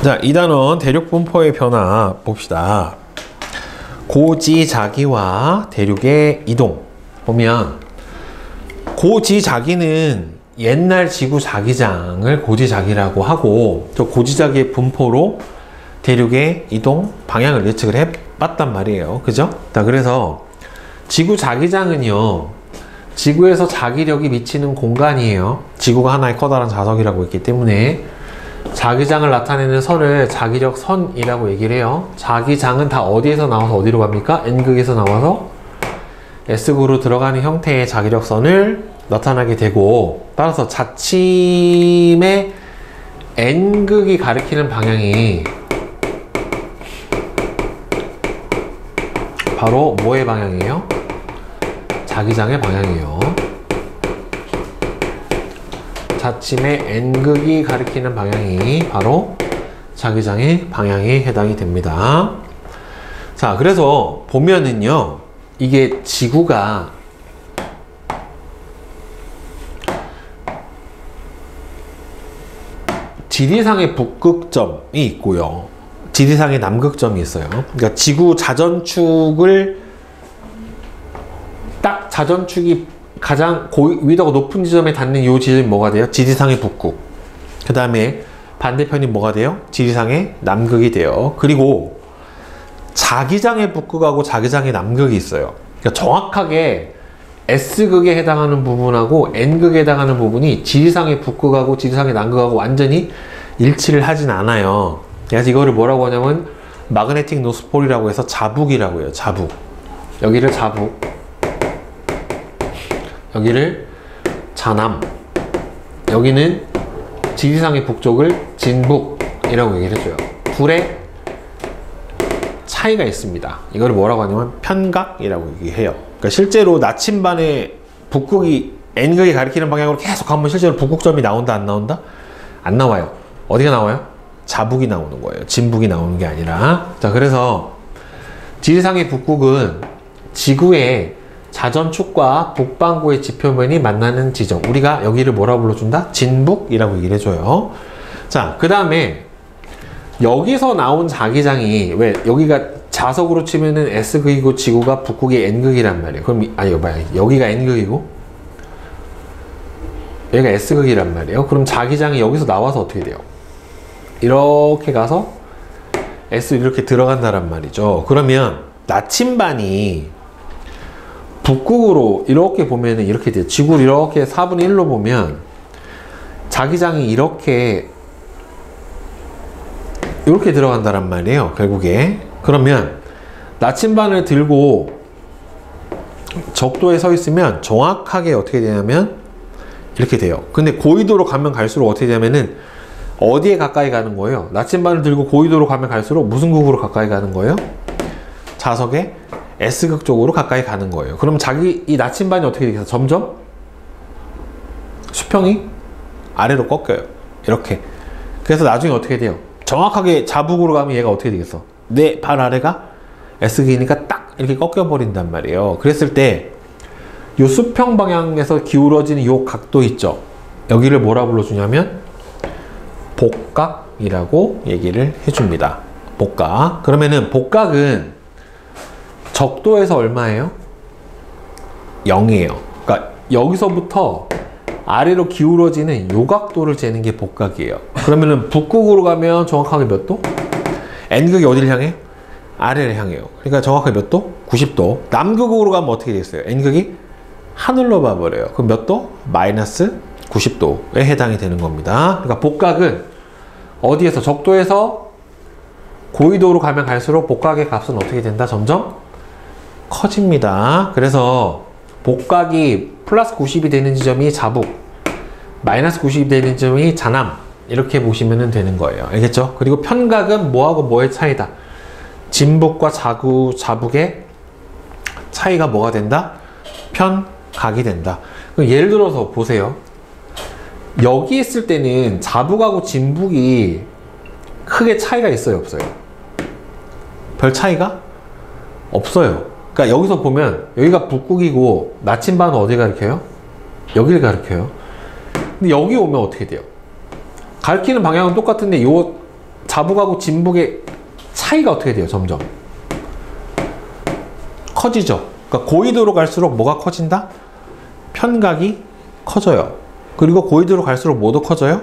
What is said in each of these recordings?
자, 2단원 대륙 분포의 변화 봅시다. 고지자기와 대륙의 이동 보면, 고지자기는 옛날 지구 자기장을 고지자기라고 하고, 저 고지자기의 분포로 대륙의 이동 방향을 예측을 해봤단 말이에요. 그죠? 자, 그래서 지구 자기장은요, 지구에서 자기력이 미치는 공간이에요. 지구가 하나의 커다란 자석이라고 했기 때문에 자기장을 나타내는 선을 자기력 선이라고 얘기를 해요. 자기장은 다 어디에서 나와서 어디로 갑니까? N극에서 나와서 S극으로 들어가는 형태의 자기력 선을 나타나게 되고, 따라서 자침의 N극이 가리키는 방향이 바로 뭐의 방향이에요? 자기장의 방향이에요. 자침의 N극이 가리키는 방향이 바로 자기장의 방향에 해당이 됩니다. 자, 그래서 보면은요, 이게 지구가 지리상의 북극점이 있고요, 지리상의 남극점이 있어요. 그러니까 지구 자전축을 딱 자전축이 가장 위도가 높은 지점에 닿는 이 지점이 뭐가 돼요? 지리상의 북극. 그 다음에 반대편이 뭐가 돼요? 지리상의 남극이 돼요. 그리고 자기장의 북극하고 자기장의 남극이 있어요. 그러니까 정확하게 S극에 해당하는 부분하고 N극에 해당하는 부분이 지리상의 북극하고 지리상의 남극하고 완전히 일치를 하진 않아요. 그래서 이거를 뭐라고 하냐면 마그네틱 노스폴이라고 해서 자북이라고 해요. 자북. 여기를 자북, 여기를 자남, 여기는 지리상의 북쪽을 진북이라고 얘기를 해줘요. 둘의 차이가 있습니다. 이걸 뭐라고 하냐면 편각이라고 얘기해요. 그러니까 실제로 나침반의 북극이 N극이 가리키는 방향으로 계속 가면 실제로 북극점이 나온다, 안 나온다? 안 나와요. 어디가 나와요? 자북이 나오는 거예요. 진북이 나오는 게 아니라. 자, 그래서 지리상의 북극은 지구의 자전축과 북반구의 지표면이 만나는 지점, 우리가 여기를 뭐라고 불러준다? 진북이라고 얘기를 해줘요. 자, 그 다음에 여기서 나온 자기장이, 왜 여기가 자석으로 치면은 S극이고 지구가 북극의 N극이란 말이에요. 그럼 이거 봐요. 여기가 N극이고 여기가 S극이란 말이에요. 그럼 자기장이 여기서 나와서 어떻게 돼요? 이렇게 가서 S 이렇게 들어간다란 말이죠. 그러면 나침반이 북극으로 이렇게 보면은 이렇게 돼요. 지구를 이렇게 4분의 1로 보면 자기장이 이렇게 들어간다란 말이에요, 결국에. 그러면 나침반을 들고 적도에 서 있으면 정확하게 어떻게 되냐면 이렇게 돼요. 근데 고緯도로 가면 갈수록 어떻게 되냐면은 어디에 가까이 가는 거예요? 나침반을 들고 고緯도로 가면 갈수록 무슨 극으로 가까이 가는 거예요? 자석의 S극 쪽으로 가까이 가는 거예요. 그럼 이 나침반이 어떻게 되겠어? 점점 수평이 아래로 꺾여요. 이렇게. 그래서 나중에 어떻게 돼요? 정확하게 자북으로 가면 얘가 어떻게 되겠어? 내 발 아래가 S극이니까 딱 이렇게 꺾여 버린단 말이에요. 그랬을 때 이 수평 방향에서 기울어지는 이 각도 있죠? 여기를 뭐라 불러주냐면 복각이라고 얘기를 해줍니다. 복각. 그러면은 복각은 적도에서 얼마예요? 0이에요. 그러니까 여기서부터 아래로 기울어지는 요 각도를 재는 게 복각이에요. 그러면은 북극으로 가면 정확하게 몇 도? N극이 어디를 향해? 아래를 향해요. 그러니까 정확하게 몇 도? 90도. 남극으로 가면 어떻게 되겠어요? N극이 하늘로 봐버려요. 그럼 몇 도? 마이너스 90도에 해당이 되는 겁니다. 그러니까 복각은 어디에서? 적도에서 고緯도로 가면 갈수록 복각의 값은 어떻게 된다? 점점 커집니다. 그래서 복각이 플러스 90이 되는 지점이 자북, 마이너스 90이 되는 지점이 자남, 이렇게 보시면 되는 거예요. 알겠죠? 그리고 편각은 뭐하고 뭐의 차이다? 진북과 자북의 차이가 뭐가 된다? 편각이 된다. 그럼 예를 들어서 보세요. 여기 있을 때는 자북하고 진북이 크게 차이가 있어요, 없어요? 별 차이가 없어요. 그러니까 여기서 보면 여기가 북극이고 나침반은 어디 가리켜요? 여기를 가리켜요. 근데 여기 오면 어떻게 돼요? 가리키는 방향은 똑같은데 요 자북하고 진북의 차이가 어떻게 돼요? 점점 커지죠. 그러니까 고緯도로 갈수록 뭐가 커진다? 편각이 커져요. 그리고 고緯도로 갈수록 뭐도 커져요?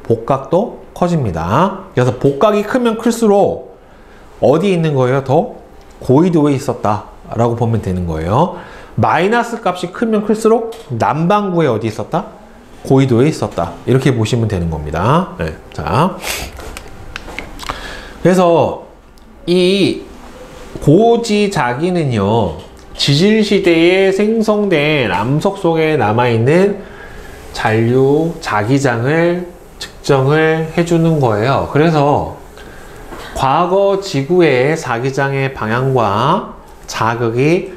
복각도 커집니다. 그래서 복각이 크면 클수록 어디에 있는 거예요? 더 고緯도에 있었다 라고 보면 되는 거예요. 마이너스 값이 크면 클수록 남반구에 어디 있었다? 고緯도에 있었다. 이렇게 보시면 되는 겁니다. 네. 자, 그래서 이 고지자기는요, 지질시대에 생성된 암석 속에 남아있는 잔류 자기장을 측정을 해주는 거예요. 그래서 과거 지구의 자기장의 방향과 자극이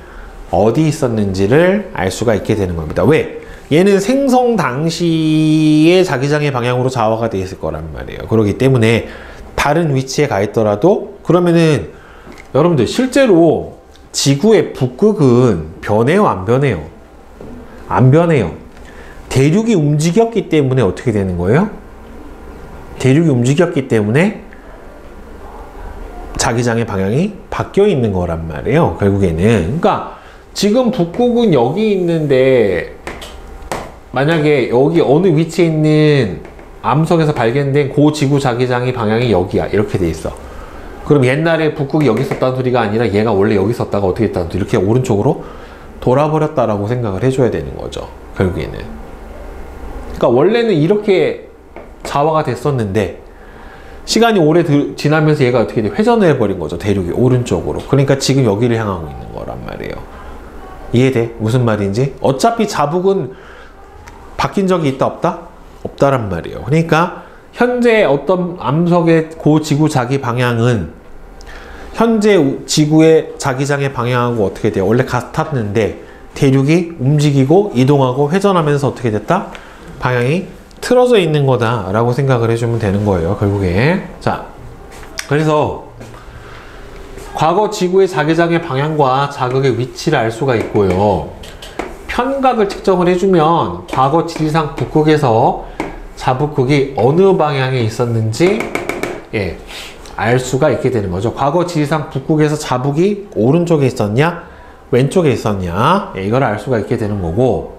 어디 있었는지를 알 수가 있게 되는 겁니다. 왜? 얘는 생성 당시의 자기장의 방향으로 좌화가 되어 있을 거란 말이에요. 그렇기 때문에 다른 위치에 가 있더라도, 그러면은 여러분들 실제로 지구의 북극은 변해요, 안 변해요? 안 변해요. 대륙이 움직였기 때문에 어떻게 되는 거예요? 대륙이 움직였기 때문에 자기장의 방향이 바뀌어 있는 거란 말이에요, 결국에는. 그러니까 지금 북극은 여기 있는데 만약에 여기 어느 위치에 있는 암석에서 발견된 고지구 자기장의 방향이 여기야, 이렇게 돼 있어. 그럼 옛날에 북극이 여기 있었다는 소리가 아니라 얘가 원래 여기 있었다가 어떻게 했다는 소리, 이렇게 오른쪽으로 돌아버렸다라고 생각을 해줘야 되는 거죠, 결국에는. 그러니까 원래는 이렇게 좌화가 됐었는데 시간이 오래 지나면서 얘가 어떻게 돼? 회전을 해버린 거죠, 대륙이 오른쪽으로. 그러니까 지금 여기를 향하고 있는 거란 말이에요. 이해돼? 무슨 말인지? 어차피 자북은 바뀐 적이 있다 없다? 없다란 말이에요. 그러니까 현재 어떤 암석의 고지구 자기 방향은 현재 지구의 자기장의 방향하고 어떻게 돼요? 원래 같았는데 대륙이 움직이고 이동하고 회전하면서 어떻게 됐다? 방향이 틀어져 있는 거다 라고 생각을 해주면 되는 거예요, 결국에. 자, 그래서 과거 지구의 자기장의 방향과 자극의 위치를 알 수가 있고요. 편각을 측정을 해주면 과거 지리상 북극에서 자북극이 어느 방향에 있었는지 알 수가 있게 되는 거죠. 과거 지리상 북극에서 자북이 오른쪽에 있었냐 왼쪽에 있었냐, 이걸 알 수가 있게 되는 거고,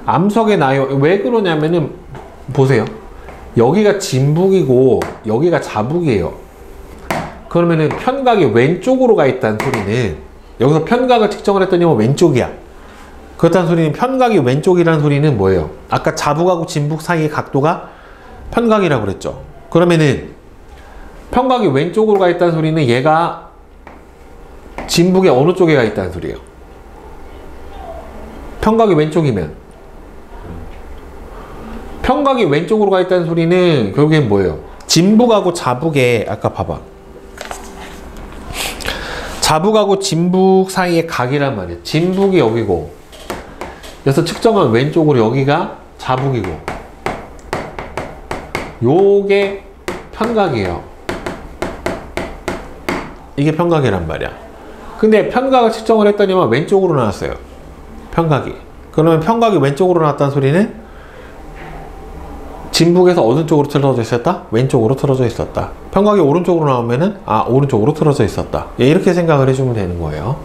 암석의 나요, 왜 그러냐면은 보세요, 여기가 진북이고 여기가 자북이에요. 그러면은 편각이 왼쪽으로 가 있다는 소리는, 여기서 편각을 측정을 했더니 왼쪽이야. 그렇다는 소리는 편각이 왼쪽이라는 소리는 뭐예요? 아까 자북하고 진북 사이의 각도가 편각이라고 그랬죠. 그러면은 편각이 왼쪽으로 가 있다는 소리는 얘가 진북의 어느 쪽에 가 있다는 소리예요? 편각이 왼쪽이면, 편각이 왼쪽으로 가 있다는 소리는 결국엔 뭐예요? 진북하고 자북에, 아까 봐봐, 자북하고 진북 사이의 각이란 말이에요. 진북이 여기고, 그래서 측정한 왼쪽으로 여기가 자북이고, 요게 편각이에요. 이게 편각이란 말이야. 근데 편각을 측정을 했더니만 왼쪽으로 나왔어요, 편각이. 그러면 편각이 왼쪽으로 나왔다는 소리는 진북에서 어느 쪽으로 틀어져 있었다? 왼쪽으로 틀어져 있었다. 편각이 오른쪽으로 나오면은 오른쪽으로 틀어져 있었다. 이렇게 생각을 해주면 되는 거예요.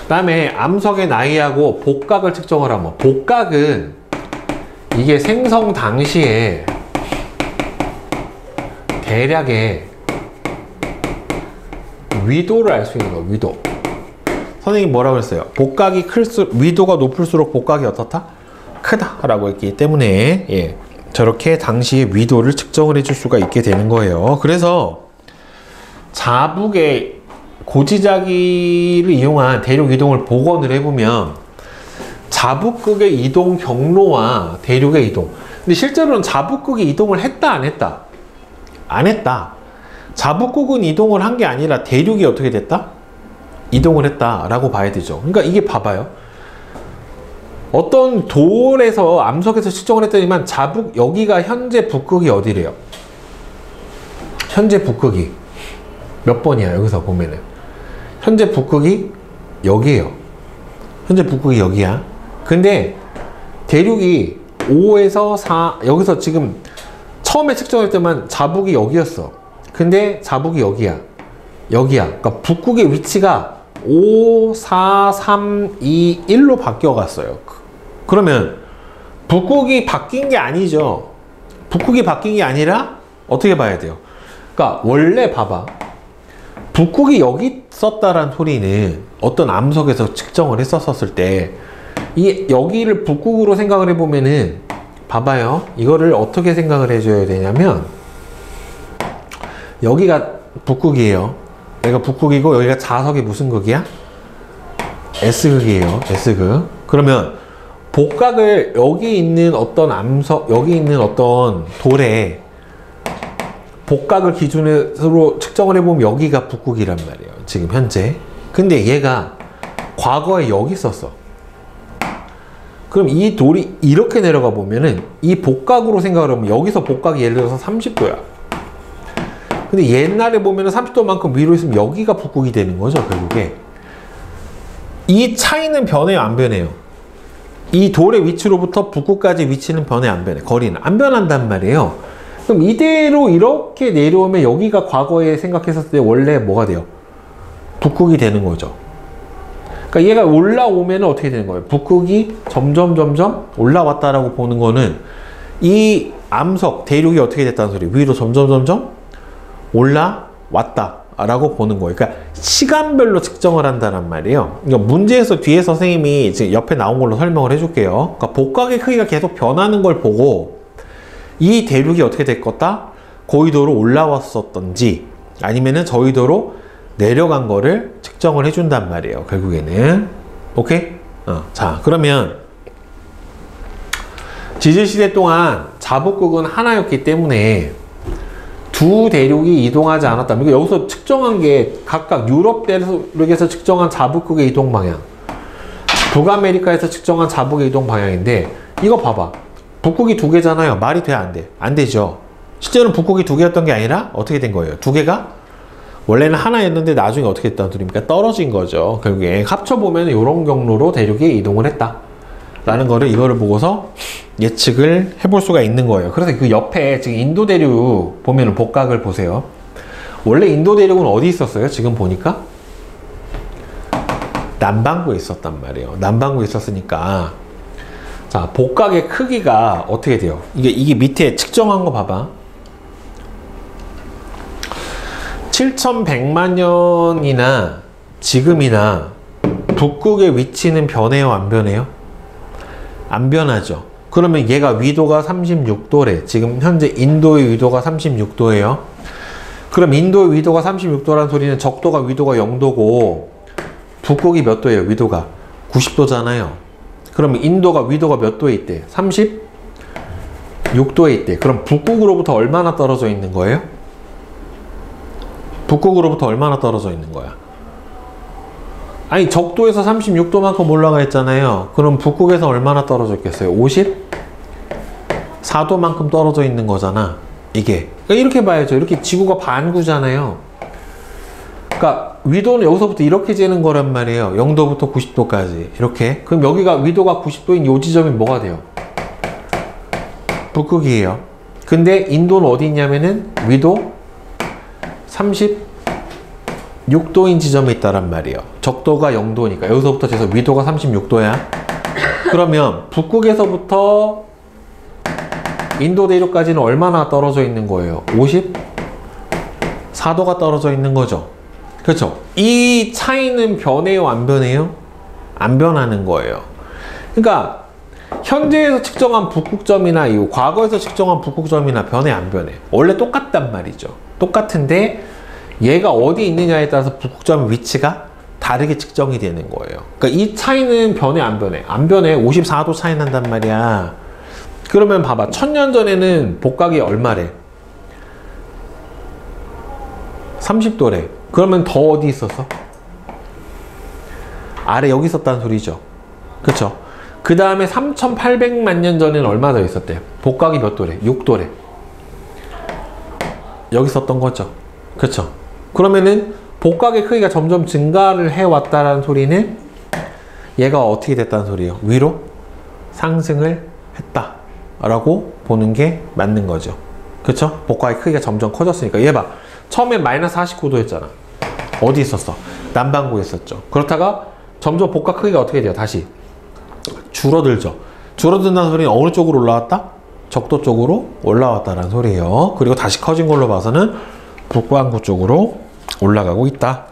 그 다음에 암석의 나이하고 복각을 측정을 하면, 복각은 이게 생성 당시에 대략의 위도를 알 수 있는 거예요, 위도. 선생님이 뭐라고 했어요? 복각이 클수록, 위도가 높을수록 복각이 어떻다? 크다 라고 했기 때문에 저렇게 당시의 위도를 측정을 해줄 수가 있게 되는 거예요. 그래서 자북의 고지자기를 이용한 대륙 이동을 복원을 해보면 자북극의 이동 경로와 대륙의 이동, 근데 실제로는 자북극이 이동을 했다 안 했다? 안 했다. 자북극은 이동을 한 게 아니라 대륙이 어떻게 됐다? 이동을 했다 라고 봐야 되죠. 그러니까 이게 봐봐요, 어떤 돌에서 암석에서 측정을 했더니만 자북, 여기가 현재 북극이 어디래요? 현재 북극이 몇 번이야? 여기서 보면은 현재 북극이 여기에요. 현재 북극이 여기야. 근데 대륙이 5에서 4, 여기서 지금 처음에 측정할 때만 자북이 여기였어. 근데 자북이 여기야. 여기야. 그러니까 북극의 위치가 5, 4, 3, 2, 1로 바뀌어갔어요. 그러면 북극이 바뀐 게 아니죠. 북극이 바뀐 게 아니라 어떻게 봐야 돼요? 그러니까 원래 봐봐. 북극이 여기 있었다란 소리는 어떤 암석에서 측정을 했었을 때 여기를 북극으로 생각을 해보면은 봐봐요. 이거를 어떻게 생각을 해줘야 되냐면 여기가 북극이에요. 여기가 북극이고 여기가 자석이 무슨 극이야? S극이에요. S극. 그러면 복각을 여기 있는 어떤 암석, 여기 있는 어떤 돌에 복각을 기준으로 측정을 해보면 여기가 북극이란 말이에요. 지금 현재. 근데 얘가 과거에 여기 있었어. 그럼 이 돌이 이렇게 내려가 보면은 이 복각으로 생각을 하면 여기서 복각이 예를 들어서 30도야. 근데 옛날에 보면은 30도만큼 위로 있으면 여기가 북극이 되는 거죠, 결국에. 이 차이는 변해요, 안 변해요? 이 돌의 위치로부터 북극까지 위치는 변해, 안 변해? 거리는 안 변한단 말이에요. 그럼 이대로 이렇게 내려오면 여기가 과거에 생각했었을 때 원래 뭐가 돼요? 북극이 되는 거죠. 그러니까 얘가 올라오면 어떻게 되는 거예요? 북극이 점점 올라왔다라고 보는 거는 이 암석, 대륙이 어떻게 됐다는 소리? 위로 점점 올라왔다 라고 보는 거예요. 그러니까 시간별로 측정을 한다는 말이에요. 그러니까 문제에서 뒤에 선생님이 지금 옆에 나온 걸로 설명을 해줄게요. 그러니까 복각의 크기가 계속 변하는 걸 보고 이 대륙이 어떻게 됐겠다? 고위도로 올라왔었던지 아니면은 저위도로 내려간 거를 측정을 해준단 말이에요. 결국에는. 오케이? 자, 그러면 지질시대 동안 자북극은 하나였기 때문에 두 대륙이 이동하지 않았다면 여기서 측정한 게 각각 유럽 대륙에서 측정한 자북극의 이동 방향, 북아메리카에서 측정한 자북의 이동 방향인데 이거 봐봐. 북극이 두 개잖아요. 말이 돼, 안 돼? 안 되죠. 실제로는 북극이 두 개였던 게 아니라 어떻게 된 거예요? 두 개가 원래는 하나였는데 나중에 어떻게 됐다는 소리입니까? 떨어진 거죠. 결국에 합쳐보면 이런 경로로 대륙이 이동을 했다 라는 거를 이거를 보고서 예측을 해볼 수가 있는 거예요. 그래서 그 옆에 지금 인도 대륙 보면은 복각을 보세요. 원래 인도 대륙은 어디 있었어요? 지금 보니까 남반구에 있었단 말이에요. 남반구에 있었으니까 자, 복각의 크기가 어떻게 돼요? 이게 밑에 측정한 거 봐봐. 7100만 년이나 지금이나 북극의 위치는 변해요, 안 변해요? 안 변하죠. 그러면 얘가 위도가 36도래. 지금 현재 인도의 위도가 36도예요. 그럼 인도의 위도가 36도라는 소리는 적도가 위도가 0도고 북극이 몇 도예요? 위도가 90도잖아요. 그럼 인도가 위도가 몇 도에 있대? 36도에 있대. 그럼 북극으로부터 얼마나 떨어져 있는 거예요? 북극으로부터 얼마나 떨어져 있는 거야? 아니 적도에서 36도만큼 올라가 있잖아요. 그럼 북극에서 얼마나 떨어져 있겠어요? 54도만큼 떨어져 있는 거잖아. 이게 그러니까 이렇게 봐야죠. 이렇게 지구가 반구잖아요. 그러니까 위도는 여기서부터 이렇게 재는 거란 말이에요. 0도부터 90도까지 이렇게. 그럼 여기가 위도가 90도인 요 지점이 뭐가 돼요? 북극이에요. 근데 인도는 어디 있냐면은 위도 36도인 지점에 있다란 말이에요. 적도가 0도니까 여기서부터 재서 위도가 36도야. 그러면 북극에서부터 인도 대륙까지는 얼마나 떨어져 있는 거예요? 54도가 떨어져 있는 거죠. 그렇죠? 이 차이는 변해요, 안 변해요? 안 변하는 거예요. 그러니까 현재에서 측정한 북극점이나 이 과거에서 측정한 북극점이나 변해, 안 변해? 원래 똑같단 말이죠. 똑같은데 얘가 어디 있느냐에 따라서 북극점의 위치가 다르게 측정이 되는 거예요. 그러니까 이 차이는 변해, 안 변해? 안 변해. 54도 차이 난단 말이야. 그러면 봐봐. 1000년 전에는 복각이 얼마래? 30도래. 그러면 더 어디 있었어? 아래 여기 있었다는 소리죠. 그쵸? 그 다음에 3800만 년 전에는 얼마 더 있었대요? 복각이 몇 도래? 6도래. 여기 있었던 거죠. 그쵸? 그러면은 복각의 크기가 점점 증가를 해왔다는 소리는 얘가 어떻게 됐다는 소리예요? 위로 상승을 했다 라고 보는 게 맞는 거죠. 그쵸? 복각의 크기가 점점 커졌으니까 얘 봐. 처음엔 마이너스 49도였잖아. 어디 있었어? 남반구에 있었죠. 그렇다가 점점 복과 크기가 어떻게 돼요? 다시 줄어들죠. 줄어든다는 소리는 어느 쪽으로 올라왔다? 적도 쪽으로 올라왔다는 소리예요. 그리고 다시 커진 걸로 봐서는 북반구 쪽으로 올라가고 있다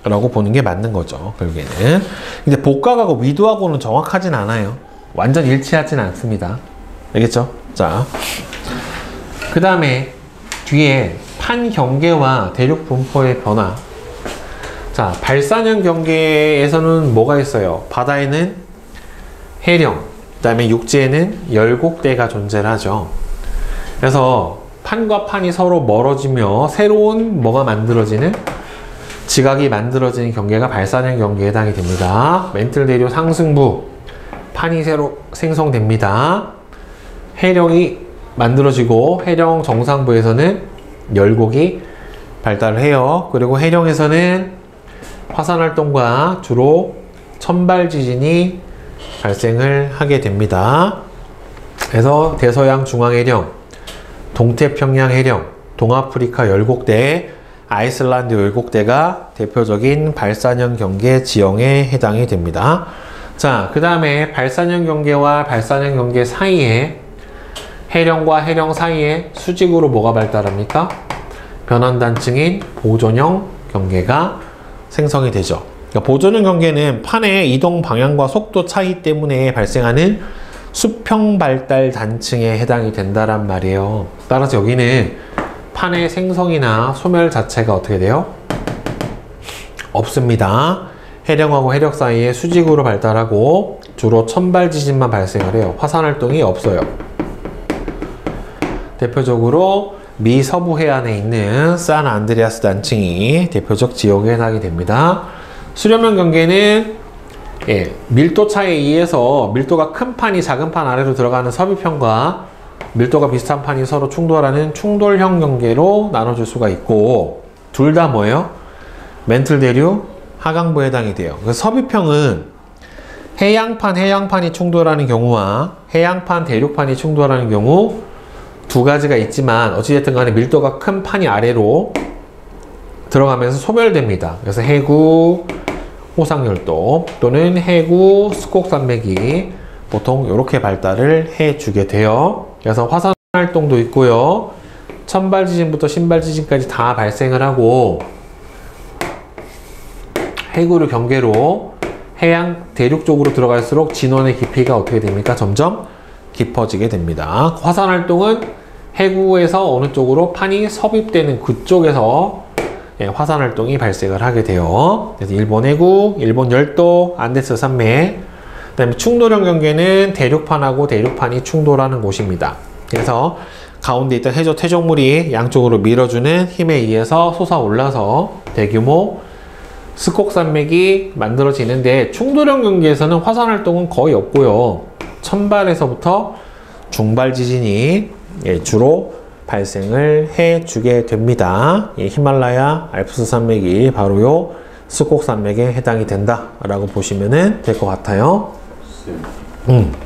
라고 보는 게 맞는 거죠, 결국에는. 근데 복각하고 위도하고는 정확하진 않아요. 완전 일치하진 않습니다. 알겠죠? 자, 그 다음에 뒤에 판 경계와 대륙 분포의 변화. 자, 발산형 경계에서는 뭐가 있어요? 바다에는 해령, 그 다음에 육지에는 열곡대가 존재를 하죠. 그래서 판과 판이 서로 멀어지며 새로운 뭐가 만들어지는, 지각이 만들어지는 경계가 발산형 경계에 해당이 됩니다. 멘틀 대륙 상승부, 판이 새로 생성됩니다. 해령이 만들어지고 해령 정상부에서는 열곡이 발달을 해요. 그리고 해령에서는 화산활동과 주로 천발 지진이 발생을 하게 됩니다. 그래서 대서양 중앙해령, 동태평양 해령, 동아프리카 열곡대, 아이슬란드 열곡대가 대표적인 발산형 경계 지형에 해당이 됩니다. 자, 그 다음에 발산형 경계와 발산형 경계 사이에, 해령과 해령 사이에 수직으로 뭐가 발달합니까? 변환단층인 보존형 경계가 생성이 되죠. 그러니까 보존형 경계는 판의 이동 방향과 속도 차이 때문에 발생하는 수평 발달 단층에 해당이 된다란 말이에요. 따라서 여기는 판의 생성이나 소멸 자체가 어떻게 돼요? 없습니다. 해령하고 해력 사이에 수직으로 발달하고 주로 천발 지진만 발생을 해요. 화산 활동이 없어요. 대표적으로 미 서부 해안에 있는 산 안드레아스 단층이 대표적 지역에 해당이 됩니다. 수렴형 경계는 밀도 차이에 의해서 밀도가 큰 판이 작은 판 아래로 들어가는 섭입형과 밀도가 비슷한 판이 서로 충돌하는 충돌형 경계로 나눠줄 수가 있고, 둘 다 뭐예요? 멘틀 대륙 하강부에 해당이 돼요. 그래서 섭입형은 해양판이 충돌하는 경우와 해양판, 대륙판이 충돌하는 경우 두 가지가 있지만 어찌됐든 간에 밀도가 큰 판이 아래로 들어가면서 소멸됩니다. 그래서 해구 호상열도 또는 해구 스콕산맥이 보통 이렇게 발달을 해주게 돼요. 그래서 화산 활동도 있고요. 천발 지진부터 신발 지진까지 다 발생을 하고, 해구를 경계로 해양 대륙 쪽으로 들어갈수록 진원의 깊이가 어떻게 됩니까? 점점 깊어지게 됩니다. 화산 활동은 해구에서 어느 쪽으로 판이 섭입되는 그쪽에서 화산 활동이 발생을 하게 돼요. 그래서 일본 해구, 일본 열도, 안데스 산맥, 그 다음에 충돌형 경계는 대륙판하고 대륙판이 충돌하는 곳입니다. 그래서 가운데 있던 해저 퇴적물이 양쪽으로 밀어주는 힘에 의해서 솟아올라서 대규모 스콕산맥이 만들어지는데, 충돌형 경계에서는 화산 활동은 거의 없고요. 천발에서부터 중발 지진이 주로 발생을 해주게 됩니다. 히말라야 알프스 산맥이 바로 요 스콕산맥에 해당이 된다 라고 보시면 될 것 같아요.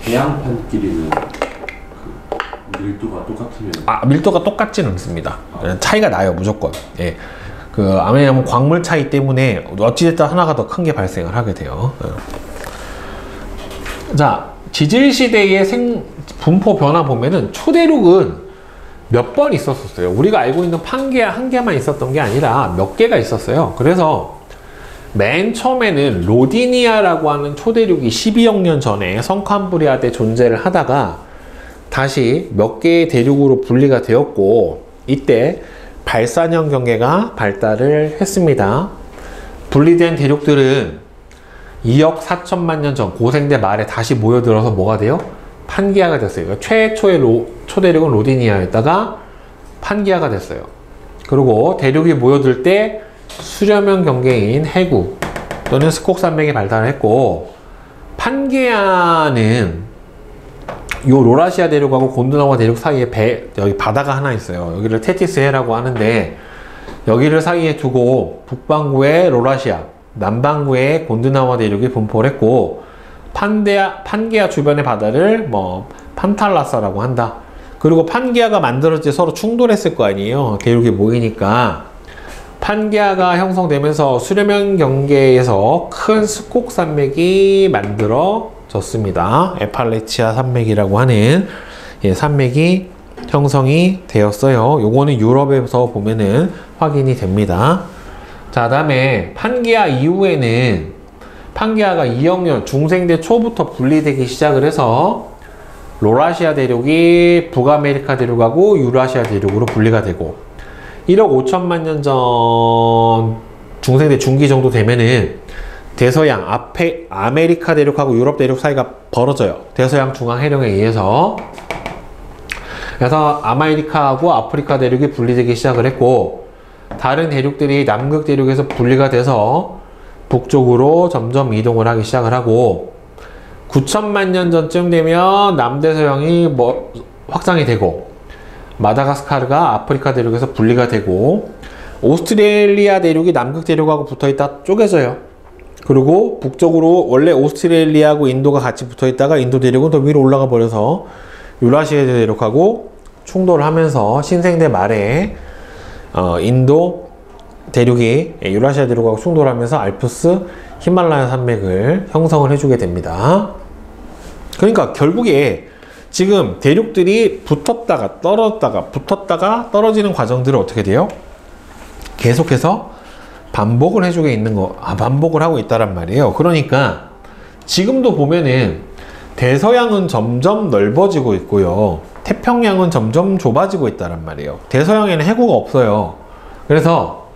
해양판끼리는 그 밀도가 똑같으면? 밀도가 똑같지는 않습니다. 차이가 나요, 무조건. 예. 왜냐면 광물 차이 때문에 어찌됐든 하나가 더 큰 게 발생을 하게 돼요. 자, 지질시대의 분포 변화 보면은 초대륙은 몇 번 있었어요. 우리가 알고 있는 판계야 한 개만 있었던 게 아니라 몇 개가 있었어요. 그래서 맨 처음에는 로디니아라고 하는 초대륙이 12억 년 전에 성캄브리아 때 존재를 하다가 다시 몇 개의 대륙으로 분리가 되었고, 이때 발산형 경계가 발달을 했습니다. 분리된 대륙들은 2억 4천만 년 전 고생대 말에 다시 모여들어서 뭐가 돼요? 판기아가 됐어요. 그러니까 최초의 초대륙은 로디니아였다가 판기아가 됐어요. 그리고 대륙이 모여들 때 수렴형 경계인 해구 또는 스콕산맥이 발달을 했고, 판게아는 요 로라시아 대륙하고 곤드나와 대륙 사이에 여기 바다가 하나 있어요. 여기를 테티스해라고 하는데, 여기를 사이에 두고 북반구에 로라시아, 남반구에 곤드나와 대륙이 분포를 했고, 판게아 주변의 바다를 판탈라사라고 한다. 그리고 판게아가 만들어질 때 서로 충돌했을 거 아니에요. 대륙이 모이니까. 판게아가 형성되면서 수렴형 경계에서 큰 스콕 산맥이 만들어졌습니다. 에팔레치아 산맥이라고 하는 산맥이 형성이 되었어요. 요거는 유럽에서 보면은 확인이 됩니다. 자, 다음에 판게아 이후에는 판게아가 2억년 중생대 초부터 분리되기 시작을 해서 로라시아 대륙이 북아메리카 대륙하고 유라시아 대륙으로 분리가 되고 1억 5천만 년 전 중생대 중기 정도 되면은 대서양 앞에 아메리카 대륙하고 유럽 대륙 사이가 벌어져요. 대서양 중앙 해령에 의해서. 그래서 아메리카하고 아프리카 대륙이 분리되기 시작을 했고 다른 대륙들이 남극 대륙에서 분리가 돼서 북쪽으로 점점 이동을 하기 시작을 하고 9천만 년 전쯤 되면 남대서양이 확장이 되고 마다가스카르가 아프리카 대륙에서 분리가 되고 오스트레일리아 대륙이 남극 대륙하고 붙어있다 쪼개져요. 그리고 북쪽으로 원래 오스트레일리아하고 인도가 같이 붙어있다가 인도 대륙은 더 위로 올라가 버려서 유라시아 대륙하고 충돌을 하면서 신생대 말에 인도 대륙이 유라시아 대륙하고 충돌하면서 알프스 히말라야 산맥을 형성을 해주게 됩니다. 그러니까 결국에 지금 대륙들이 붙었다가 떨어졌다가 붙었다가 떨어지는 과정들은 어떻게 돼요? 계속해서 반복을 해주게 있는 반복을 하고 있다란 말이에요. 그러니까 지금도 보면은 대서양은 점점 넓어지고 있고요. 태평양은 점점 좁아지고 있다란 말이에요. 대서양에는 해구가 없어요. 그래서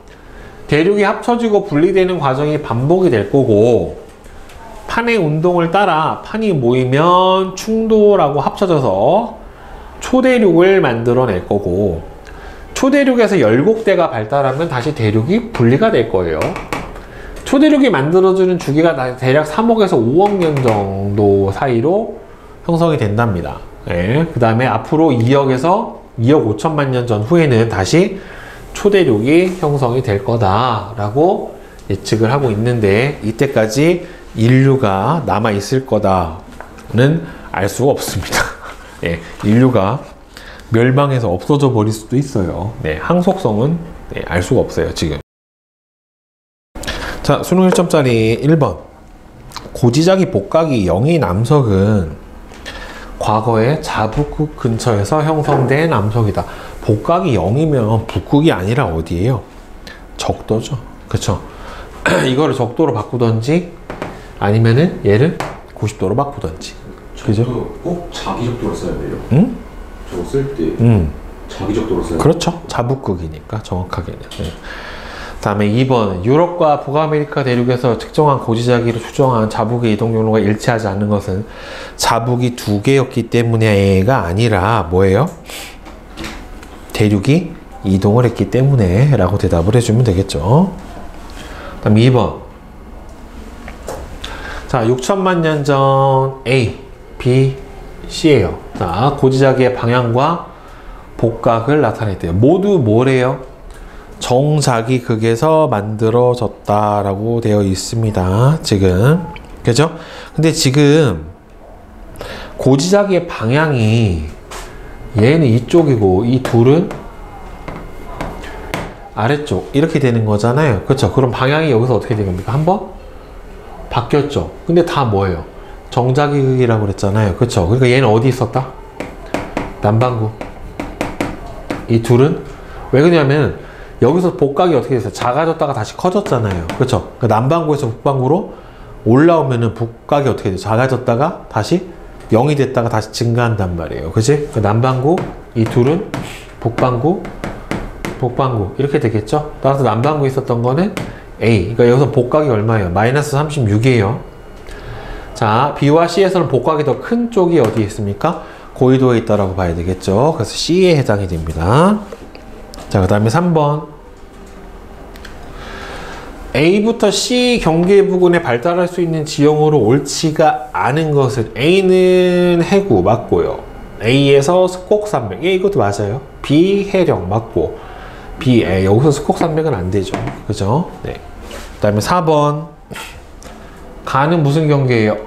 대륙이 합쳐지고 분리되는 과정이 반복이 될 거고 판의 운동을 따라 판이 모이면 충돌하고 합쳐져서 초대륙을 만들어낼 거고 초대륙에서 열곡대가 발달하면 다시 대륙이 분리가 될 거예요. 초대륙이 만들어지는 주기가 대략 3억에서 5억 년 정도 사이로 형성이 된답니다. 네. 그 다음에 앞으로 2억에서 2억 5천만 년 전 후에는 다시 초대륙이 형성이 될 거다라고 예측을 하고 있는데 이때까지 인류가 남아 있을 거다는 알 수가 없습니다. 네, 인류가 멸망해서 없어져 버릴 수도 있어요. 네, 항속성은 알 수가 없어요, 지금. 자, 수능 1점짜리 1번. 고지자기 복각이 0이 남석은 과거에 자북극 근처에서 형성된 남석이다. 복각이 0이면 북극이 아니라 어디예요? 적도죠. 그쵸? 이거를 적도로 바꾸던지 아니면은 얘를 90도로 바꾸던지. 그죠? 꼭 자기적도로 써야 돼요. 응? 저거 쓸 때 자기적도로 써야 돼요. 그렇죠. 자북극이니까 정확하게는. 네. 다음에 2번. 유럽과 북아메리카 대륙에서 측정한 고지자기로 추정한 자북의 이동 경로가 일치하지 않는 것은 자북이 두 개였기 때문에가 아니라 뭐예요? 대륙이 이동을 했기 때문에 라고 대답을 해주면 되겠죠. 다음 2번. 자, 6천만 년 전 A, B, C예요. 자, 고지자기의 방향과 복각을 나타냈대요. 모두 뭐래요? 정자기극에서 만들어졌다라고 되어 있습니다. 지금. 그죠? 근데 지금 고지자기의 방향이 얘는 이쪽이고 이 둘은 아래쪽 이렇게 되는 거잖아요. 그렇죠? 그럼 방향이 여기서 어떻게 된 겁니까? 한번 바뀌었죠. 근데 다 뭐예요? 정자기극이라고 그랬잖아요. 그렇죠? 그러니까 얘는 어디 있었다? 남반구. 이 둘은 왜 그러냐면 여기서 복각이 어떻게 됐어요? 작아졌다가 다시 커졌잖아요. 그렇죠? 그러니까 남반구에서 북반구로 올라오면은 복각이 어떻게 돼요? 작아졌다가 다시 0이 됐다가 다시 증가한단 말이에요. 그치? 그러니까 남반구, 이 둘은 북반구, 북반구 이렇게 되겠죠? 따라서 남반구에 있었던 거는 A. 그러니까 여기서 복각이 얼마예요? 마이너스 36이에요. 자, B와 C에서는 복각이 더 큰 쪽이 어디에 있습니까? 고緯도에 있다라고 봐야 되겠죠. 그래서 C에 해당이 됩니다. 자, 그 다음에 3번. A부터 C 경계 부근에 발달할 수 있는 지형으로 옳지가 않은 것은 A는 해구 맞고요. A에서 스콕산맥. 이것도 맞아요. B 해령 맞고. B, 여기서 스콕산맥은 안 되죠. 그죠? 네. 그 다음에 4번. 가는 무슨 경계예요?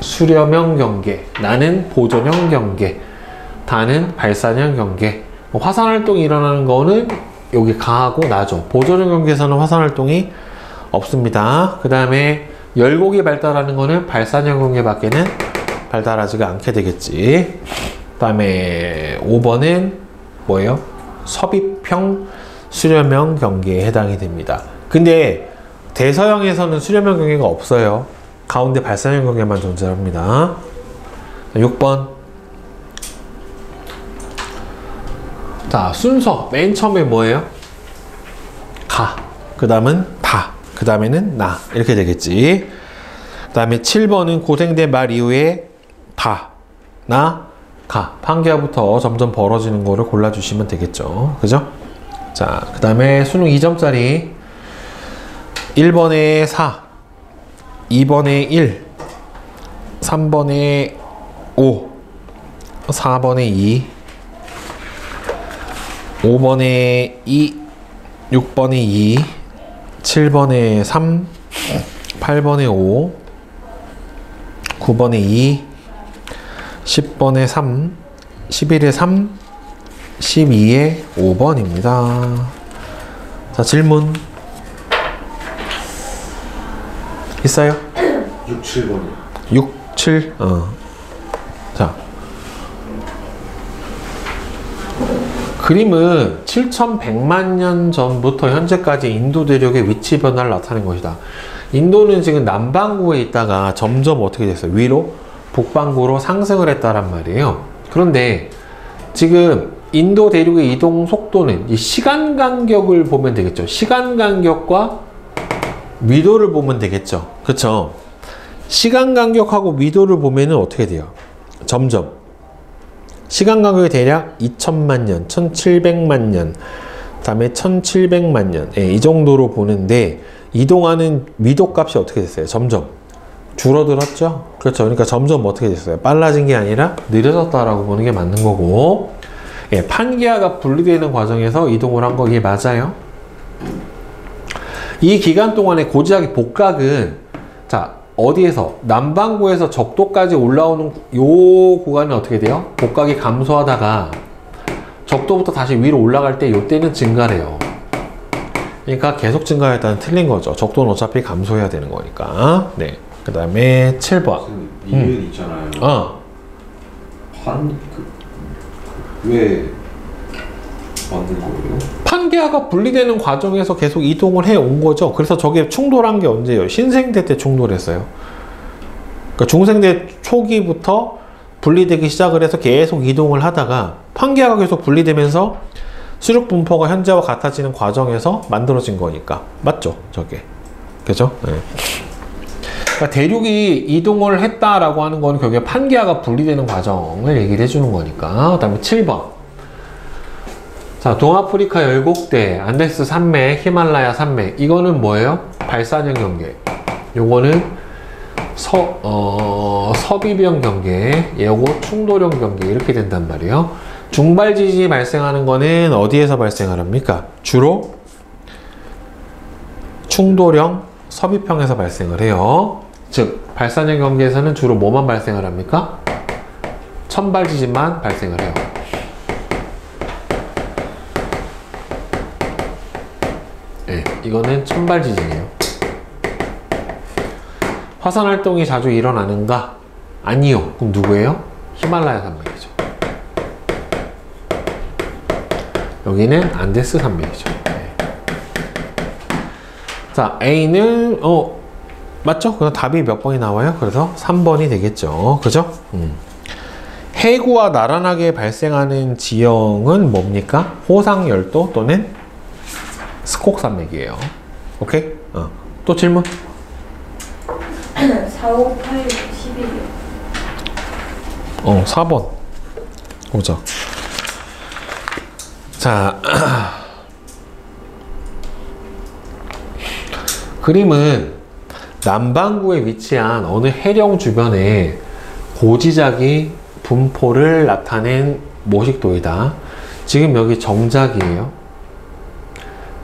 수렴형 경계. 나는 보존형 경계. 다는 발산형 경계. 화산활동이 일어나는 거는 여기 가하고 나죠. 보조적 경계에서는 화산활동이 없습니다. 그 다음에 열곡이 발달하는 거는 발산형 경계밖에는 발달하지가 않게 되겠지. 그 다음에 5번은 뭐예요? 섭입형 수렴형 경계에 해당이 됩니다. 근데 대서양에서는 수렴형 경계가 없어요. 가운데 발산형 경계만 존재합니다. 6번. 자, 순서 맨 처음에 뭐예요? 가. 그 다음은 다. 그 다음에는 나. 이렇게 되겠지. 그 다음에 7번은 고생된 말 이후에 다, 나, 가. 판기하부터 점점 벌어지는 거를 골라주시면 되겠죠. 그죠? 자, 그 다음에 수능 2점짜리 1번에 4, 2번에 1, 3번에 5, 4번에 2, 5번에 2, 6번에 2, 7번에 3, 8번에 5, 9번에 2, 10번에 3, 11에 3, 12에 5번입니다. 자, 질문 있어요? 6, 7번이요. 6, 7, 자, 그림은 7100만 년 전부터 현재까지 인도 대륙의 위치 변화를 나타낸 것이다. 인도는 지금 남반구에 있다가 점점 어떻게 됐어요? 위로 북반구로 상승을 했다란 말이에요. 그런데 지금 인도 대륙의 이동 속도는 이 시간 간격을 보면 되겠죠. 시간 간격과 위도를 보면 되겠죠. 그쵸? 시간 간격하고 위도를 보면은 어떻게 돼요? 점점 시간 간격이 대략 2000만 년, 1700만 년, 그 다음에 1700만 년, 이 정도로 보는데 이동하는 위도 값이 어떻게 됐어요? 점점 줄어들었죠? 그렇죠. 그러니까 점점 어떻게 됐어요? 빨라진 게 아니라 느려졌다라고 보는 게 맞는 거고, 판기하가 분리되는 과정에서 이동을 한 거 이게 맞아요. 이 기간 동안에 고지학의 복각은 자, 어디에서 남반구에서 적도까지 올라오는 요 구간은 어떻게 돼요? 복각이 감소하다가 적도부터 다시 위로 올라갈 때 요때는 증가래요. 그러니까 계속 증가했다는 틀린 거죠. 적도는 어차피 감소해야 되는 거니까. 네. 그 다음에 7번. 이면 있잖아요. 왜 맞는 거예요? 판기하가 분리되는 과정에서 계속 이동을 해 온 거죠. 그래서 저게 충돌한 게 언제예요? 신생대 때 충돌했어요. 그러니까 중생대 초기부터 분리되기 시작을 해서 계속 이동을 하다가 판기하가 계속 분리되면서 수륙 분포가 현재와 같아지는 과정에서 만들어진 거니까. 맞죠? 저게. 그죠? 네. 그러니까 대륙이 이동을 했다라고 하는 거는 결국에 판기하가 분리되는 과정을 얘기를 해주는 거니까. 그 다음에 7번. 자, 동아프리카 열곡대, 안데스 산맥, 히말라야 산맥. 이거는 뭐예요? 발산형 경계. 요거는 섭입형 경계, 요거 충돌형 경계. 이렇게 된단 말이에요. 중발 지진이 발생하는 거는 어디에서 발생을 합니까? 주로 충돌형, 섭입형에서 발생을 해요. 즉, 발산형 경계에서는 주로 뭐만 발생을 합니까? 천발 지진만 발생을 해요. 네, 이거는 천발 지진이에요. 화산 활동이 자주 일어나는가? 아니요. 그럼 누구예요? 히말라야 산맥이죠. 여기는 안데스 산맥이죠. 네. 자, A는 맞죠? 그럼 답이 몇 번이 나와요? 그래서 3번이 되겠죠. 그죠? 해구와 나란하게 발생하는 지형은 뭡니까? 호상열도 또는 스콕산맥이에요. 오케이? 또 질문? 4, 5, 8, 11이요. 4번. 보자. 자, 그림은 남반구에 위치한 어느 해령 주변에 고지작이 분포를 나타낸 모식도이다. 지금 여기 정작이에요.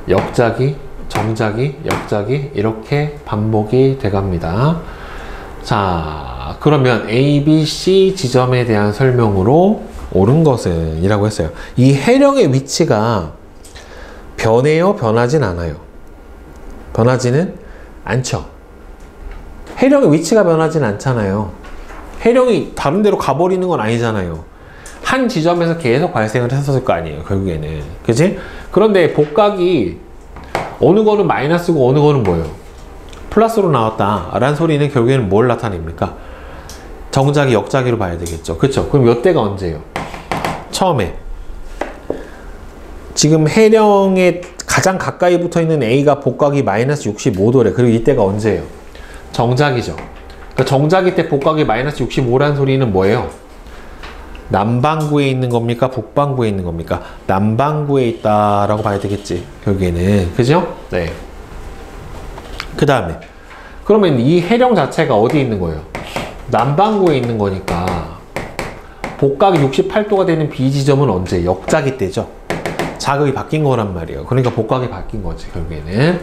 역작이, 정작이, 역작이 이렇게 반복이 돼갑니다. 자, 그러면 A, B, C 지점에 대한 설명으로 옳은 것은 이라고 했어요. 이 해령의 위치가 변해요? 변하진 않아요? 변하지는 않죠. 해령의 위치가 변하진 않잖아요. 해령이 다른 데로 가버리는 건 아니잖아요. 한 지점에서 계속 발생을 했었을 거 아니에요, 결국에는. 그치? 그런데 복각이 어느 거는 마이너스고 어느 거는 뭐예요? 플러스로 나왔다 라는 소리는 결국에는 뭘 나타냅니까? 정작이 역작이로 봐야 되겠죠. 그쵸? 그럼 이때가 언제예요? 처음에 지금 해령에 가장 가까이 붙어있는 A가 복각이 마이너스 65도래. 그리고 이때가 언제예요? 정작이죠. 그러니까 정작일 때 복각이 마이너스 65라는 소리는 뭐예요? 남반구에 있는 겁니까? 북반구에 있는 겁니까? 남반구에 있다라고 봐야 되겠지, 결국에는. 그죠? 네. 그 다음에 그러면 이 해령 자체가 어디에 있는 거예요? 남반구에 있는 거니까 복각이 68도가 되는 B 지점은 언제? 역작이 때죠. 자극이 바뀐 거란 말이에요. 그러니까 복각이 바뀐 거지, 결국에는.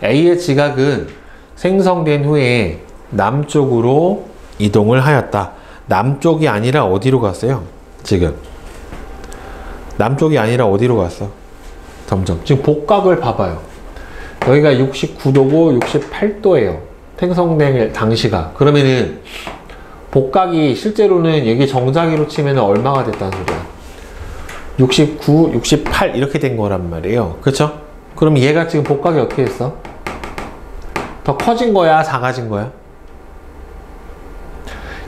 A의 지각은 생성된 후에 남쪽으로 이동을 하였다. 남쪽이 아니라 어디로 갔어요? 지금 남쪽이 아니라 어디로 갔어? 점점 지금 복각을 봐봐요. 여기가 69도고 68도예요. 생성된 당시가. 그러면은 복각이 실제로는 여기 정자기로 치면 얼마가 됐다는 소리야? 69, 68 이렇게 된 거란 말이에요. 그쵸? 그럼 얘가 지금 복각이 어떻게 됐어? 더 커진 거야? 작아진 거야?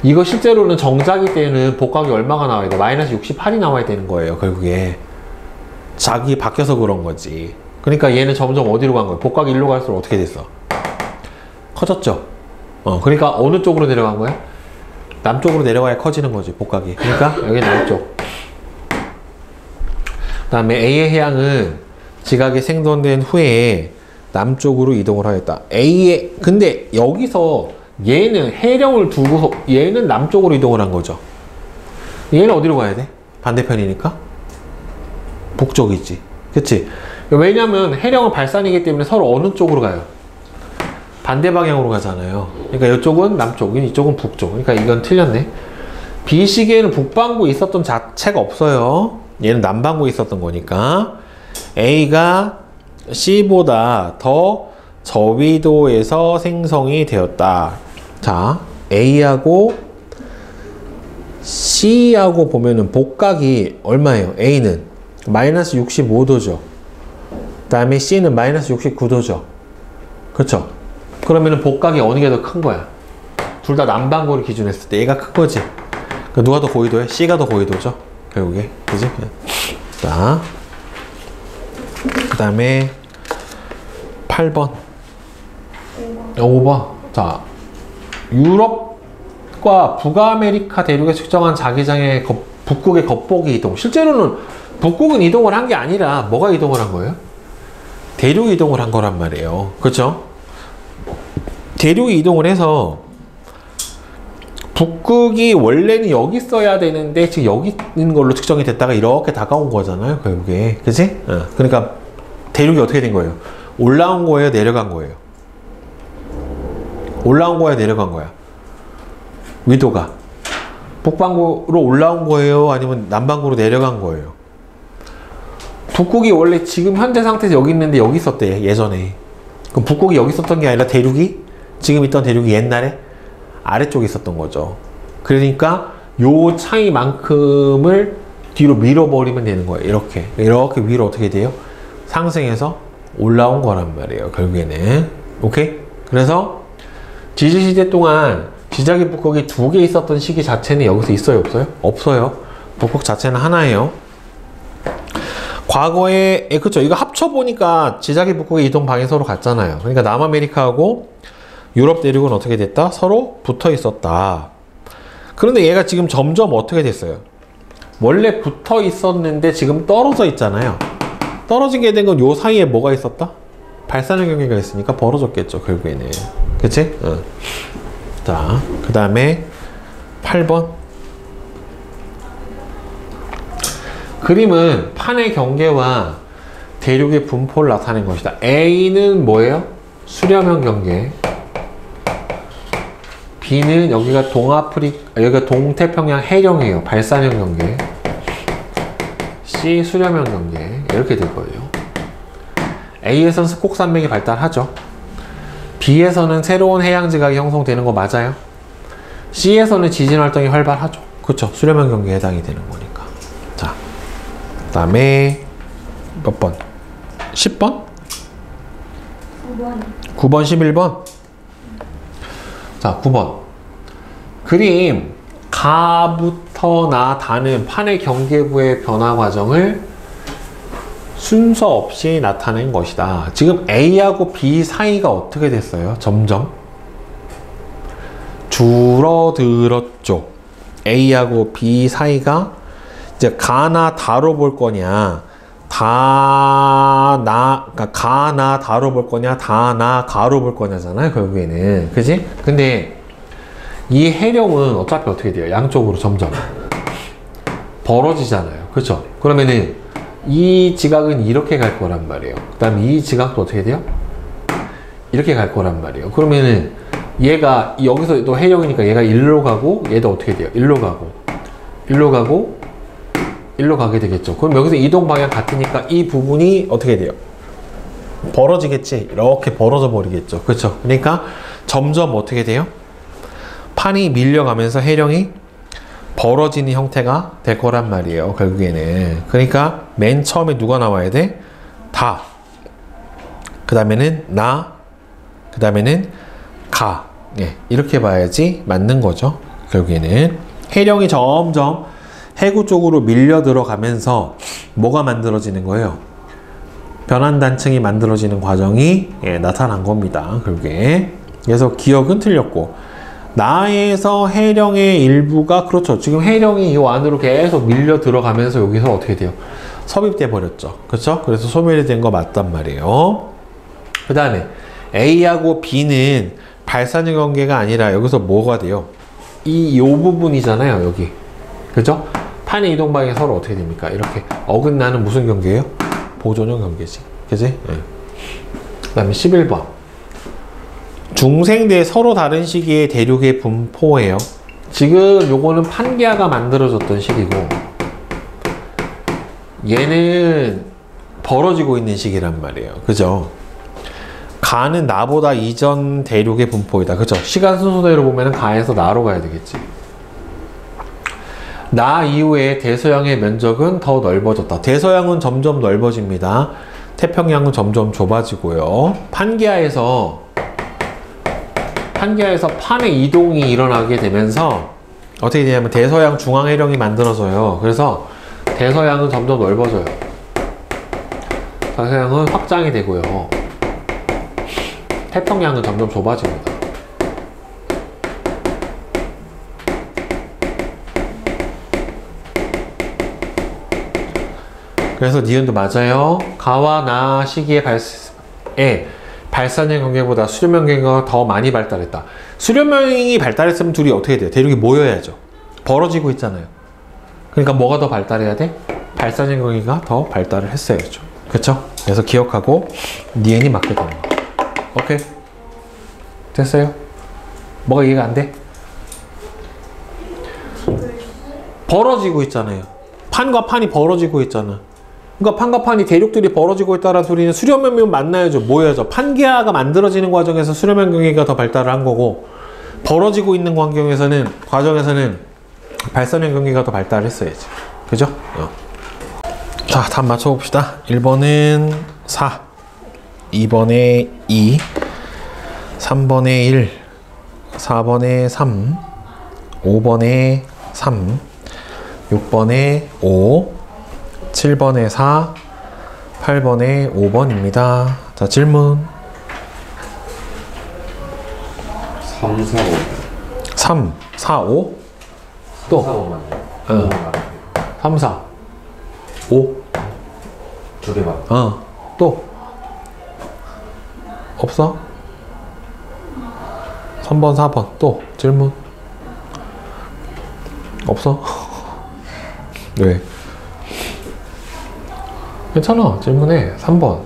이거 실제로는 정자기 때는 복각이 얼마가 나와야 돼? 마이너스 68이 나와야 되는 거예요, 결국에. 자기 바뀌어서 그런 거지. 그러니까 얘는 점점 어디로 간 거야? 복각이 일로 갈수록 어떻게 됐어? 커졌죠? 그러니까 어느 쪽으로 내려간 거야? 남쪽으로 내려가야 커지는 거지, 복각이. 그러니까 여기 남쪽. 그 다음에 A의 해양은 지각이 생성된 후에 남쪽으로 이동을 하였다. A의, 근데 여기서 얘는 해령을 두고서 얘는 남쪽으로 이동을 한 거죠. 얘는 어디로 가야 돼? 반대편이니까 북쪽이지. 그치? 왜냐면 해령은 발산이기 때문에 서로 어느 쪽으로 가요? 반대 방향으로 가잖아요. 그러니까 이쪽은 남쪽, 이쪽은 북쪽. 그러니까 이건 틀렸네. B시계에는 북반구에 있었던 자체가 없어요. 얘는 남반구에 있었던 거니까. A가 C보다 더 저위도에서 생성이 되었다. 자, A하고 C하고 보면은 복각이 얼마예요? A는 마이너스 65도죠. 그 다음에 C는 마이너스 69도죠. 그쵸? 그러면은 복각이 어느 게 더 큰 거야? 둘 다 남반구를 기준으로 했을 때 얘가 큰 거지. 그러니까 누가 더 고위도야? C가 더 고위도죠. 결국에. 그지? 자, 그 다음에 8번. 5번. 자, 유럽과 북아메리카 대륙에 측정한 자기장의 북극의 겉보기 이동. 실제로는 북극은 이동을 한 게 아니라 뭐가 이동을 한 거예요? 대륙이 이동을 한 거란 말이에요. 그렇죠? 대륙이 이동을 해서 북극이 원래는 여기 있어야 되는데 지금 여기 있는 걸로 측정이 됐다가 이렇게 다가온 거잖아요, 결국에. 그치? 그러니까 대륙이 어떻게 된 거예요? 올라온 거예요, 내려간 거예요? 올라온 거야, 내려간 거야? 위도가 북반구로 올라온 거예요, 아니면 남반구로 내려간 거예요? 북극이 원래 지금 현재 상태에서 여기 있는데 여기 있었대, 예전에. 그럼 북극이 여기 있었던 게 아니라 대륙이, 지금 있던 대륙이 옛날에 아래쪽에 있었던 거죠. 그러니까 요 차이만큼을 뒤로 밀어버리면 되는 거예요. 이렇게 위로 어떻게 돼요? 상승해서 올라온 거란 말이에요, 결국에는. 오케이? 그래서 지지시대 동안 지자기 북극이 2개 있었던 시기 자체는 여기서 있어요, 없어요? 없어요. 북극 자체는 하나예요. 과거에, 그쵸, 이거 합쳐보니까 지자기 북극의 이동 방이 서로 같잖아요. 그러니까 남아메리카하고 유럽 대륙은 어떻게 됐다? 서로 붙어 있었다. 그런데 얘가 지금 점점 어떻게 됐어요? 원래 붙어 있었는데 지금 떨어져 있잖아요. 떨어지게 된 건 요 사이에 뭐가 있었다? 발산의 경계가 있으니까 벌어졌겠죠, 결국에는. 그치? 자, 그 다음에 8번. 그림은 판의 경계와 대륙의 분포를 나타낸 것이다. A는 뭐예요? 수렴형 경계. B는 여기가 여기가 동태평양 해령이에요. 발산형 경계. C 수렴형 경계. 이렇게 될 거예요. A에서는 습곡산맥이 발달하죠. B에서는 새로운 해양 지각이 형성되는 거 맞아요. C에서는 지진 활동이 활발하죠. 그쵸? 수렴형 경계에 해당이 되는 거니까. 자, 그 다음에 몇 번? 10번? 9번. 9번, 11번? 자, 9번. 그림 가부터 나 다는 판의 경계부의 변화 과정을 순서 없이 나타낸 것이다. 지금 A하고 B 사이가 어떻게 됐어요? 점점 줄어들었죠. A하고 B 사이가 이제 가나 다로 볼 거냐, 그러니까 가나 다로 볼 거냐, 다나 가로 볼 거냐잖아요, 결국에는. 그지? 근데 이 해령은 어차피 어떻게 돼요? 양쪽으로 점점 벌어지잖아요. 그쵸? 그러면은 이 지각은 이렇게 갈 거란 말이에요. 그 다음에 이 지각도 어떻게 돼요? 이렇게 갈 거란 말이에요. 그러면은 얘가 여기서 또 해령이니까 얘가 일로 가고, 얘도 어떻게 돼요? 일로 가고, 일로 가고, 일로 가게 되겠죠. 그럼 여기서 이동 방향 같으니까 이 부분이 어떻게 돼요? 벌어지겠지. 이렇게 벌어져 버리겠죠. 그렇죠? 그러니까 점점 어떻게 돼요? 판이 밀려가면서 해령이 벌어지는 형태가 될 거란 말이에요, 결국에는. 그러니까 맨 처음에 누가 나와야 돼? 다. 그 다음에는 나. 그 다음에는 가. 예, 이렇게 봐야지 맞는 거죠, 결국에는. 해령이 점점 해구 쪽으로 밀려 들어가면서 뭐가 만들어지는 거예요? 변환단층이 만들어지는 과정이 나타난 겁니다, 결국에. 그래서 기억은 틀렸고, 나에서 해령의 일부가, 그렇죠, 지금 해령이 이 안으로 계속 밀려 들어가면서 여기서 어떻게 돼요? 섭입돼 버렸죠. 그렇죠? 그래서 소멸이 된 거 맞단 말이에요. 그 다음에 A하고 B는 발산의 관계가 아니라 여기서 뭐가 돼요? 요 부분이잖아요, 여기. 그죠? 판의 이동 방향이 서로 어떻게 됩니까? 이렇게 어긋나는 무슨 경계예요? 보존형 경계지. 그지? 네. 그 다음에 11번. 중생대 서로 다른 시기의 대륙의 분포예요. 지금 요거는 판기아가 만들어졌던 시기고, 얘는 벌어지고 있는 시기란 말이에요. 그죠? 가는 나보다 이전 대륙의 분포이다. 그죠? 시간 순서대로 보면 가에서 나로 가야 되겠지. 나 이후에 대서양의 면적은 더 넓어졌다. 대서양은 점점 넓어집니다. 태평양은 점점 좁아지고요. 판기아에서 판의 이동이 일어나게 되면서 어떻게 되냐면 대서양 중앙해령이 만들어져요. 그래서 대서양은 점점 넓어져요. 대서양은 확장이 되고요. 태평양은 점점 좁아집니다. 그래서 니은도 맞아요. 가와 나 시기의 발산형 경계보다 수렴형 경계가 더 많이 발달했다. 수렴형이 발달했으면 둘이 어떻게 돼요? 대륙이 모여야죠. 벌어지고 있잖아요. 그러니까 뭐가 더 발달해야 돼? 발산형 경계가 더 발달을 했어야죠. 그쵸? 그래서 기억하고 니은이 맞게 되는 거. 오케이? 됐어요? 뭐가 이해가 안 돼? 벌어지고 있잖아요. 판과 판이 벌어지고 있잖아. 그러니까 판과 판이 대륙들이 벌어지고 있다는 소리는 수렴형이 만나야죠. 모여야죠. 판기아가 만들어지는 과정에서 수렴형 경계가 더 발달을 한 거고, 벌어지고 있는 과정에서는 발산형 경계가 더 발달을 했어야지. 그죠? 자, 답 맞춰봅시다. 1번은 4, 2번에 2, 3번에 1, 4번에 3, 5번에 3, 6번에 5, 7번에 4, 8번에 5번입니다. 자, 질문. 3, 4, 5. 3, 4, 5? 또? 3, 4, 5? 두 개만. 또? 없어? 3번, 4번. 또? 질문. 없어? 왜? 괜찮아. 질문해. 3번.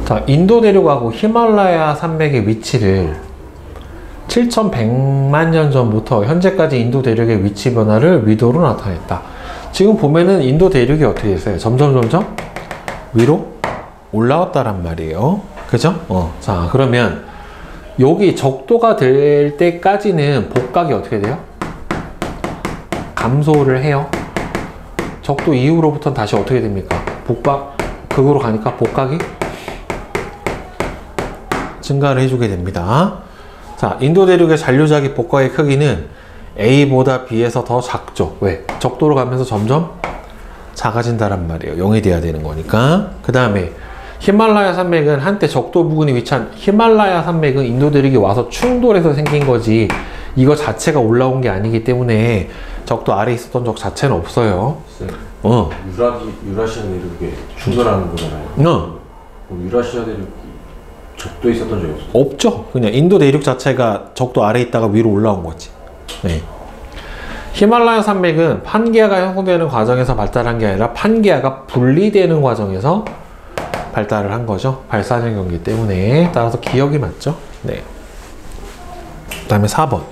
자, 인도 대륙하고 히말라야 산맥의 위치를 7,100만 년 전부터 현재까지 인도 대륙의 위치 변화를 위도로 나타냈다. 지금 보면은 인도 대륙이 어떻게 됐어요? 점점 위로 올라왔다란 말이에요. 그죠? 자, 그러면 여기 적도가 될 때까지는 복각이 어떻게 돼요? 감소를 해요. 적도 이후로부터는 다시 어떻게 됩니까? 극으로 가니까 복각이 증가를 해주게 됩니다. 자, 인도 대륙의 잔류자기 복각의 크기는 A보다 B에서 더 작죠. 왜? 적도로 가면서 점점 작아진다란 말이에요. 0이 돼야 되는 거니까. 그 다음에 히말라야 산맥은 한때 적도 부근에 위치한 히말라야 산맥은 인도 대륙이 와서 충돌해서 생긴 거지 이거 자체가 올라온 게 아니기 때문에 적도 아래에 있었던 적 자체는 없어요. 유라시아 대륙에 충돌하는 거잖아요. 그럼 유라시아 대륙이 적도에 있었던 적이 없어요? 없죠. 그냥 인도 대륙 자체가 적도 아래에 있다가 위로 올라온 거지. 네. 히말라야 산맥은 판게아가 형성되는 과정에서 발달한 게 아니라 판게아가 분리되는 과정에서 발달을 한 거죠. 발사적 경기 때문에. 따라서 기억이 맞죠. 네. 그 다음에 4번.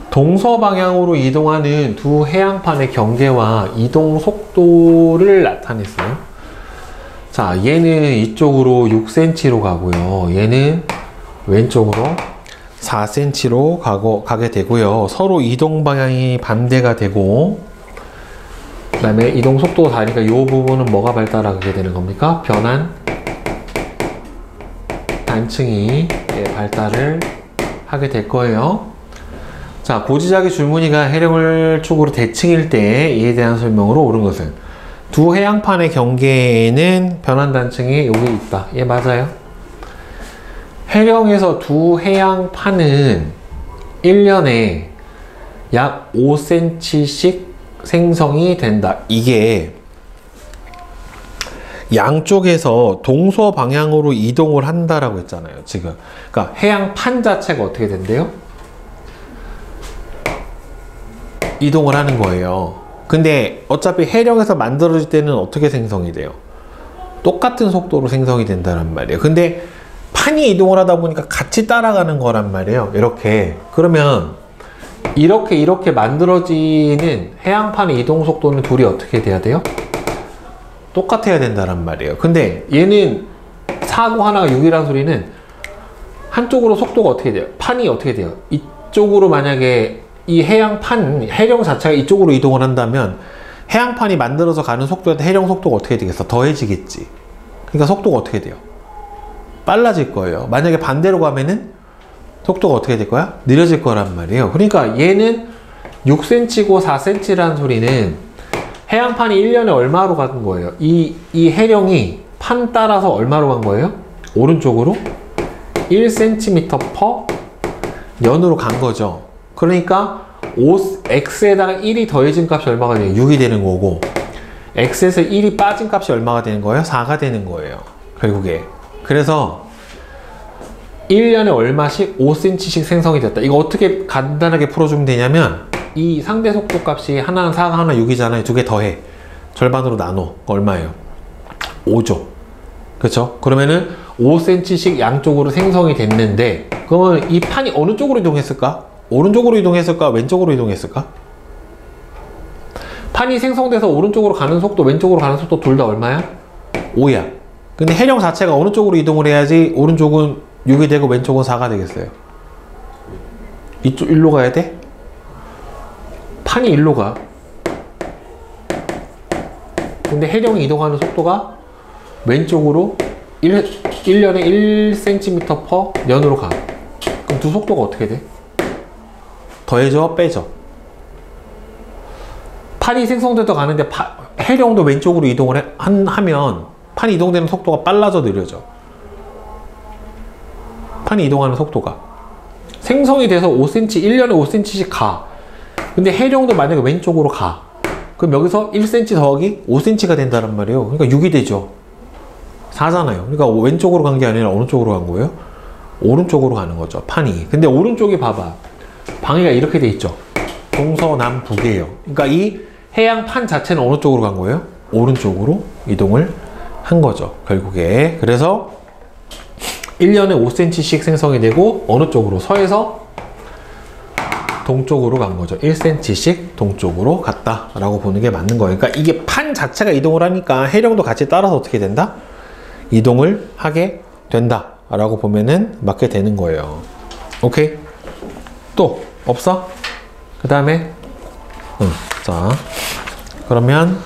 동서방향으로 이동하는 두 해양판의 경계와 이동 속도를 나타냈어요. 자, 얘는 이쪽으로 6cm로 가고요. 얘는 왼쪽으로 4cm로 가게 되고요. 서로 이동 방향이 반대가 되고, 그 다음에 이동 속도가 다르니까 이 부분은 뭐가 발달하게 되는 겁니까? 변환 단층이 발달을 하게 될 거예요. 자, 고지자기 줄무늬가 해령을 축으로 대칭일 때 이에 대한 설명으로 옳은 것은 두 해양판의 경계에는 변환 단층이 여기 있다. 예, 맞아요. 해령에서 두 해양판은 1년에 약 5cm씩 생성이 된다. 이게 양쪽에서 동서 방향으로 이동을 한다라고 했잖아요. 지금. 그러니까 해양판 자체가 어떻게 된대요? 이동을 하는 거예요. 근데 어차피 해령에서 만들어질 때는 어떻게 생성이 돼요? 똑같은 속도로 생성이 된다는 말이에요. 근데 판이 이동을 하다 보니까 같이 따라가는 거란 말이에요. 이렇게. 그러면 이렇게 만들어지는 해양판의 이동 속도는 둘이 어떻게 돼야 돼요? 똑같아야 된다는 말이에요. 근데 얘는 4고 하나가 6이라는 소리는 한쪽으로 속도가 어떻게 돼요? 판이 어떻게 돼요? 이쪽으로 만약에 이 해령 자체가 이쪽으로 이동을 한다면 해양판이 만들어서 가는 속도에 해령 속도가 어떻게 되겠어? 더해지겠지. 그러니까 속도가 어떻게 돼요? 빨라질 거예요. 만약에 반대로 가면은 속도가 어떻게 될 거야? 느려질 거란 말이에요. 그러니까 얘는 6cm고 4cm라는 소리는 해양판이 1년에 얼마로 가는 거예요? 이 해령이 판 따라서 얼마로 간 거예요? 오른쪽으로 1cm/년으로 간 거죠. 그러니까 x에다가 1이 더해진 값이 얼마가 돼요? 6이 되는 거고, x에서 1이 빠진 값이 얼마가 되는 거예요? 4가 되는 거예요. 결국에. 그래서 1년에 얼마씩 5cm씩 생성이 됐다. 이거 어떻게 간단하게 풀어주면 되냐면, 이 상대 속도 값이 하나는 4가 하나 6이잖아요. 두 개 더해. 절반으로 나눠. 얼마예요? 5죠. 그쵸? 그러면은 5cm씩 양쪽으로 생성이 됐는데, 그러면 이 판이 어느 쪽으로 이동했을까? 오른쪽으로 이동했을까? 왼쪽으로 이동했을까? 판이 생성돼서 오른쪽으로 가는 속도, 왼쪽으로 가는 속도 둘 다 얼마야? 5야. 근데 해령 자체가 어느 쪽으로 이동을 해야지 오른쪽은 6이 되고 왼쪽은 4가 되겠어요? 이쪽, 일로 가야 돼? 판이 일로 가. 근데 해령이 이동하는 속도가 왼쪽으로 1년에 1cm/년으로 가. 그럼 두 속도가 어떻게 돼? 더해져, 빼져. 판이 생성돼서 가는데 해령도 왼쪽으로 이동을 하면 판이 이동되는 속도가 빨라져, 느려져? 판이 이동하는 속도가 생성이 돼서 5cm, 1년에 5cm씩 가. 근데 해령도 만약에 왼쪽으로 가. 그럼 여기서 1cm 더하기 5cm가 된다는 말이에요. 그러니까 6이 되죠. 4잖아요. 그러니까 왼쪽으로 간 게 아니라 어느 쪽으로 간 거예요? 오른쪽으로 가는 거죠, 판이. 근데 오른쪽이 봐봐. 방위가 이렇게 돼 있죠. 동서남북이에요. 그러니까 이 해양판 자체는 어느 쪽으로 간 거예요? 오른쪽으로 이동을 한 거죠, 결국에. 그래서 1년에 5cm씩 생성이 되고 어느 쪽으로? 서에서 동쪽으로 간 거죠. 1cm씩 동쪽으로 갔다라고 보는 게 맞는 거예요. 그러니까 이게 판 자체가 이동을 하니까 해령도 같이 따라서 어떻게 된다? 이동을 하게 된다라고 보면은 맞게 되는 거예요. 오케이? 또 없어? 그 다음에 자 그러면